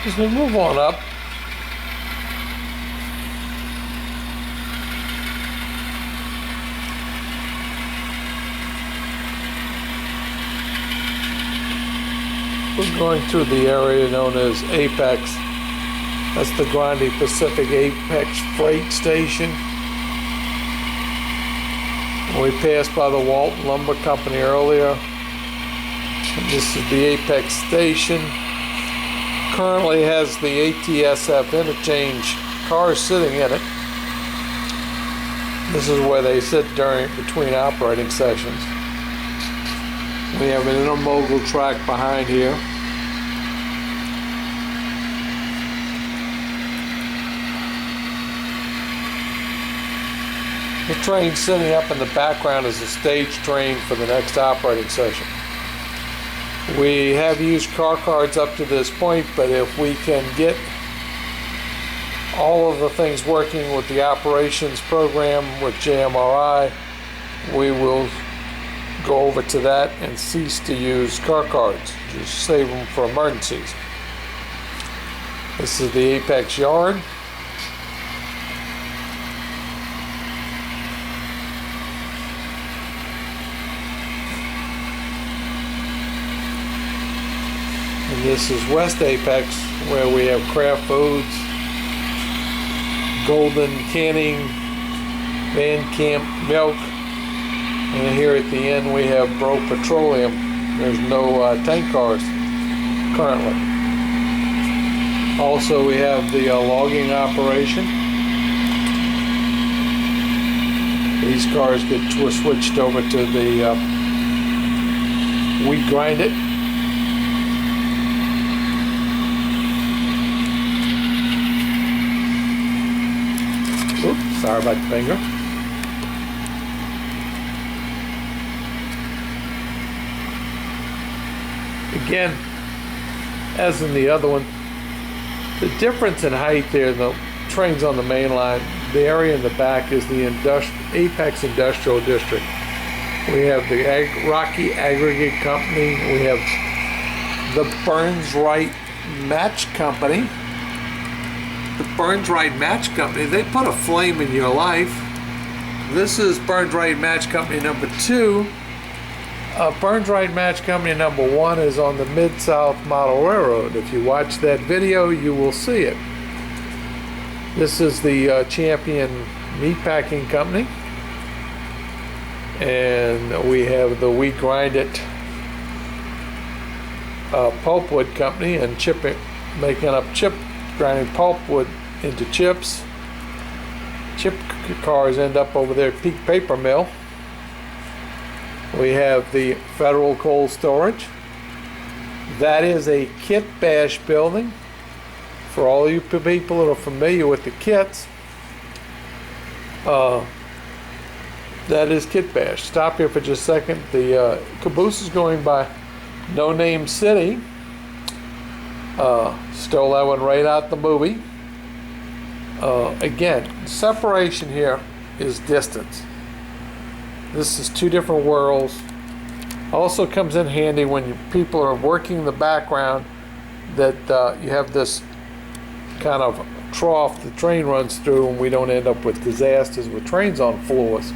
As we move on up, we're going through the area known as Apex. That's the Grande Pacific Apex Freight Station. We passed by the Walton Lumber Company earlier. And this is the Apex Station. Currently has the ATSF interchange cars sitting in it. This is where they sit between operating sessions. We have an intermodal track behind here. The train sitting up in the background is a stage train for the next operating session. We have used car cards up to this point, but if we can get all of the things working with the operations program with JMRI, we will go over to that and cease to use car cards. Just save them for emergencies. This is the Apex Yard. And this is West Apex, where we have Kraft Foods, Golden Canning, Van Camp Milk, and here at the end we have Bro Petroleum. There's no tank cars currently. Also we have the logging operation. These cars get switched over to the wheat grind it. Oops, sorry about the finger. Again, as in the other one, the difference in height there, the trains on the main line, the area in the back is the Apex Industrial District. We have the Rocky Aggregate Company, we have the Burns Wright Match Company. The Burns Wright Match Company, they put a flame in your life. This is Burns Wright Match Company number 2. Burns Wright Match Company number 1 is on the Mid-South Model Railroad. If you watch that video, you will see it. This is the Champion Meatpacking Company. And we have the Wheat Grind It Pulpwood Company and making up grinding pulpwood into chips. Chip cars end up over there at Peak Paper Mill. We have the Federal Cold Storage. That is a kit bash building. For all you people that are familiar with the kits, that is kit bash. Stop here for just a second. The caboose is going by No Name City. Stole that one right out the movie. Again, separation here is distance. This is two different worlds. Also comes in handy when people are working in the background, that you have this kind of trough the train runs through, and we don't end up with disasters with trains on floors.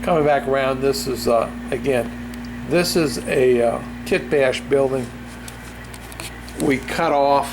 Coming back around, this is again, this is a kit bash building. We cut off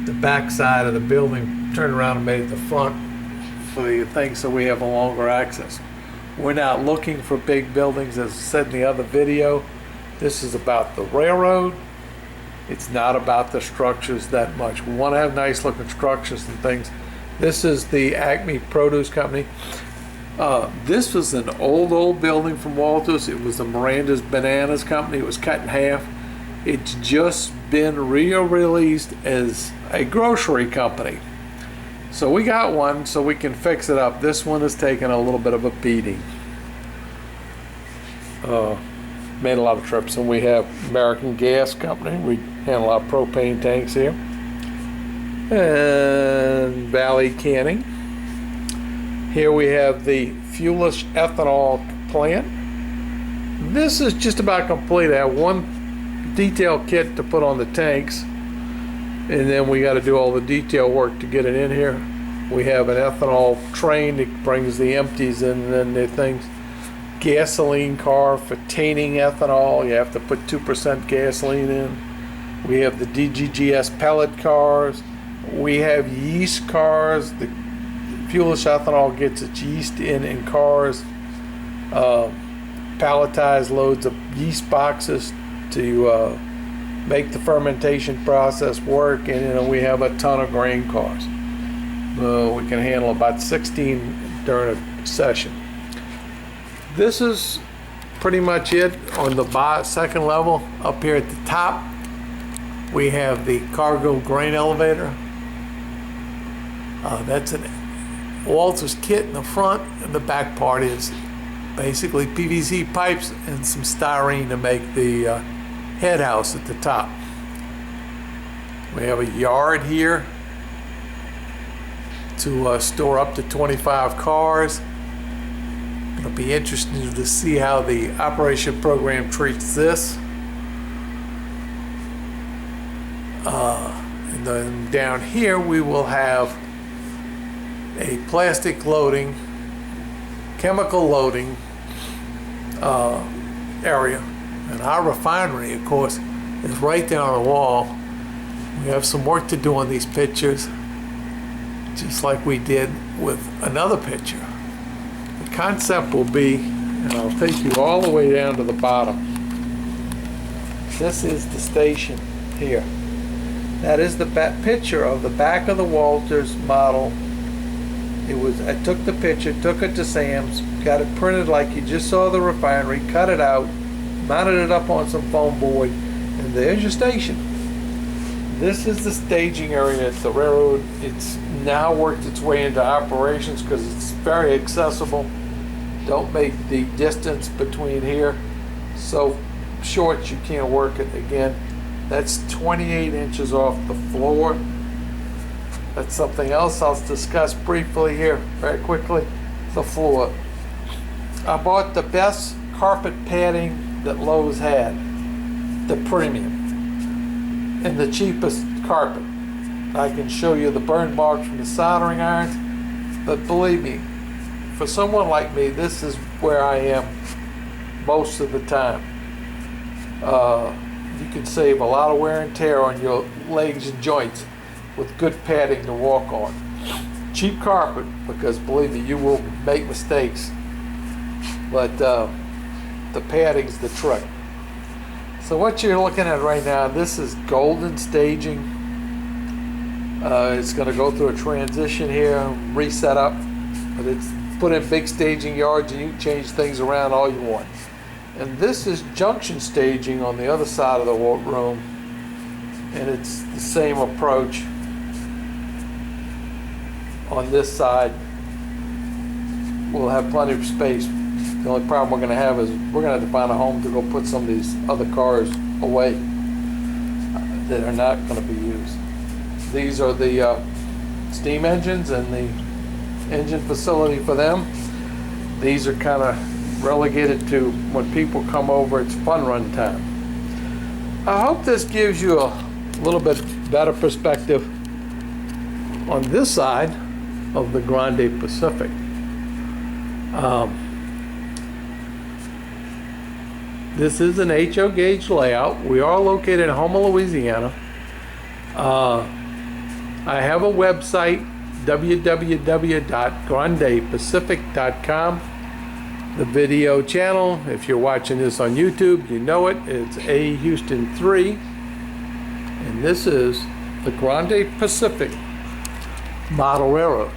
the back side of the building, turned around and made it the front for the thing, so we have a longer access. We're not looking for big buildings, as I said in the other video. This is about the railroad. It's not about the structures that much. We want to have nice looking structures and things. This is the Acme Produce Company. This was an old building from Walters. It was the Miranda's Bananas Company. It was cut in half. It's just been re-released as a grocery company. So we got one so we can fix it up. This one has taken a little bit of a beating. Made a lot of trips. And we have American Gas Company. We handle a lot of propane tanks here. And Valley Canning. Here we have the Fuelish Ethanol plant. This is just about complete. I have one detail kit to put on the tanks, and then we got to do all the detail work to get it in here. We have an ethanol train that brings the empties in, and then the things. Gasoline car for tainting ethanol. You have to put 2% gasoline in. We have the DGGS pellet cars. We have yeast cars. The fuelless ethanol gets its yeast in cars. Palletized loads of yeast boxes to make the fermentation process work, and we have a ton of grain cars. We can handle about 16 during a session. This is pretty much it on the second level. Up here at the top, we have the cargo grain elevator. That's an Walters kit in the front, and the back part is basically PVC pipes and some styrene to make the head house at the top. We have a yard here to store up to 25 cars. It'll be interesting to see how the operation program treats this. And then down here we will have a plastic loading, chemical loading area. And our refinery, of course, is right down the wall. We have some work to do on these pictures, just like we did with another picture. The concept will be, and I'll take you all the way down to the bottom. This is the station here. That is the picture of the back of the Walters model. I took the picture, took it to Sam's, got it printed like you just saw the refinery, cut it out, mounted it up on some foam board, and there's your station. This is the staging area at the railroad. It's now worked its way into operations because it's very accessible. Don't make the distance between here so short you can't work it. Again, that's 28 inches off the floor. That's something else I'll discuss briefly here, very quickly. The floor. I bought the best carpet padding that Lowe's had, the premium, and the cheapest carpet. I can show you the burn marks from the soldering irons, but believe me, for someone like me, this is where I am most of the time. You can save a lot of wear and tear on your legs and joints with good padding to walk on. Cheap carpet, because believe me, you will make mistakes, but the padding's the trick. So what you're looking at right now, this is golden staging. It's going to go through a transition here, reset up, but it's put in big staging yards and you can change things around all you want. And this is junction staging on the other side of the room, and it's the same approach on this side. We'll have plenty of space. The only problem we're going to have is we're going to have to find a home to go put some of these other cars away that are not going to be used. These are the steam engines and the engine facility for them. These are kind of relegated to when people come over, it's fun run time. I hope this gives you a little bit better perspective on this side of the Grande Pacific. This is an HO gauge layout. We are located in Houma, Louisiana. I have a website, www.grandepacific.com. The video channel, if you're watching this on YouTube, you know it. It's A Houston 3. And this is the Grande Pacific Model Railroad.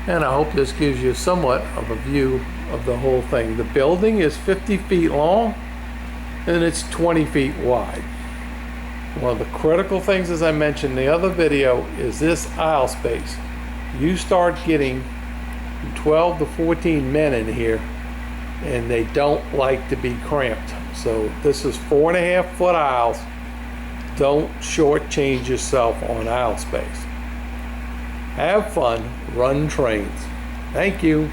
And I hope this gives you somewhat of a view of the whole thing. The building is 50 feet long and it's 20 feet wide. One of the critical things, as I mentioned in the other video, is this aisle space. You start getting 12 to 14 men in here and they don't like to be cramped. So this is 4.5 foot aisles. Don't shortchange yourself on aisle space. Have fun, run trains. Thank you.